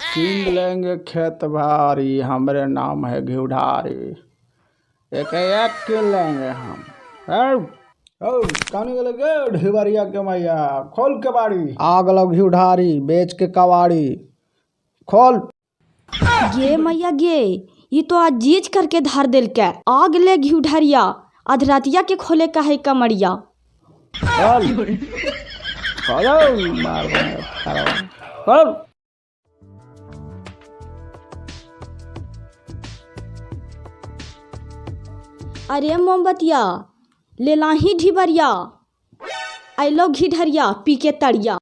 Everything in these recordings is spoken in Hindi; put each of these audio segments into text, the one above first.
कीन लेंगे खेत भारी, हमरे नाम है घिउढारी। एक एक कीन लेंगे हम। कहने लगे ढिवरिया के मैया खोल के बाड़ी, आग लग घिउढारी बेच के कबाड़ी खोल। गे मैया गे, ये तो आज जीज करके धार दिल के आग ले घिउढरिया, अधरातिया के खोले का है कमरिया। अरे मोमबतिया ले लाही ढिबरिया, आइलो घिढरिया पी के तड़िया।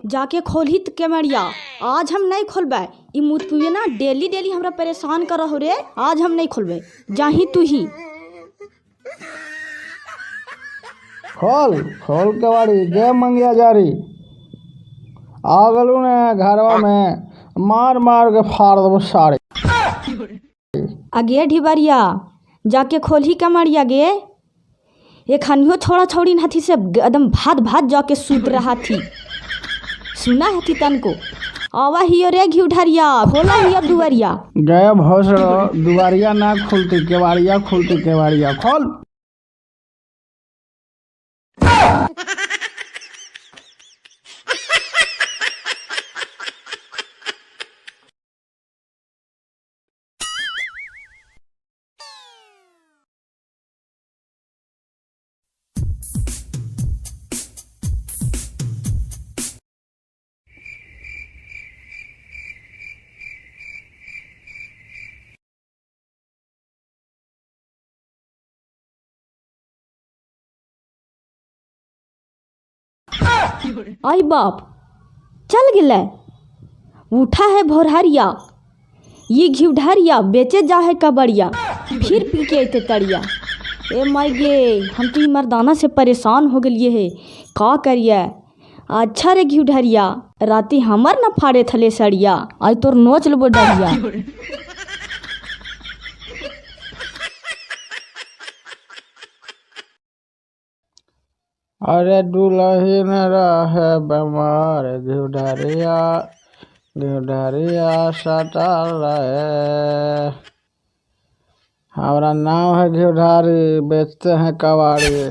जाके खोलही केमरिया, आज हम नहीं खोलबे। ई मुतपुए ना डेली डेली हमरा परेशान कर रहो रे, आज हम नहीं खोलबे, जाही तू ही। खोल खोल के बाड़ी गे मंगिया जारी, आ गलू ने घरवा में मार मार के फाड़ दबो साड़ी। अगे ढिबरिया जाके खोलही कमरिया गे, एक हनियो छोड़ा छोड़ी हाथी से एकदम भात भात जाके सूत रहा थी, सुना है थी तन को आवा हियो रे घिउढरिया, खोला हियो दुआरिया। गए भोस दुआरिया ना खुलती केवाड़िया खुलती, केवाड़िया खोल। आई बाप चल गिले, उठा है भोरहरिया, ये घिउढरिया बेचे जा है कबड़िया, फिर पी के अते तड़िया। ए माई गे, हम तो मर्दाना से परेशान हो गलिए है, का करिए। अच्छा रे घिउढरिया, राती हमर न फाड़े थले सड़िया, आज तोर नोच लेबो डरिया। अरे दुल्हन रहे बीमार, घिउढरिया घिउढरिया सटल रहे। हमारा नाम है घिउढारी, बेचते हैं कबाड़ी,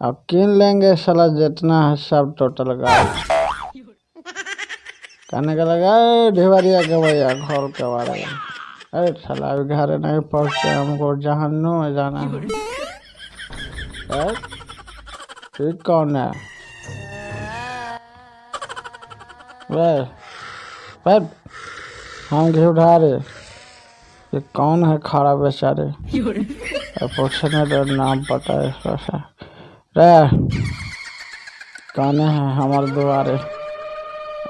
अब कीन लेंगे साला जितना है सब टोटल गाड़ी। कहने का लगा ढिवरिया के भैया खोल कबाड़ी। अरे साला अभी घर नहीं पहुँचते, हमको जहन्नुम में जाना है। ठीक कौन है वे हम घिउढारी, ये कौन है खड़ा बेचारे, पूछने तो नाम पता है इसका रे। कौन है हमारे दुआरे,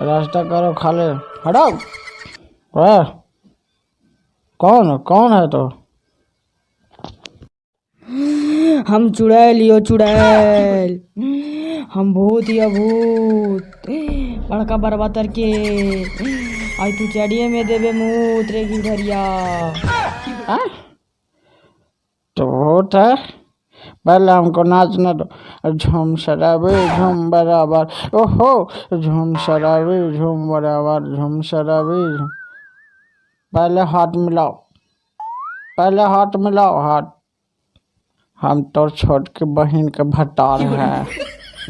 रास्ता करो खाले, हटाओ रे। कौन कौन है तो? हम चुड़ैल यो चुड़ैल, हम भूत या भूत, बड़का बरबातर के आई तू चढ़िए में देवे मूत रे घिउढरिया। तो भूत है, पहले हमको नाचने दो। झूम शराबी झूम बराबर, ओहो झूम शराबी झूम बराबर, झूम शराबी झूम। पहले हाथ मिलाओ, पहले हाथ मिलाओ हाथ। हम तो छोट के बहन के भटार है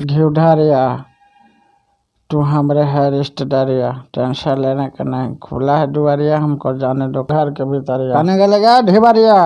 घिउढरिया, तू हमरे है रिश्तेदारिया, टेंशन लेने का नहीं, खुला है दुआरिया, हमको जाने दो घर के भीतर। कहने का लगा ढिवरिया।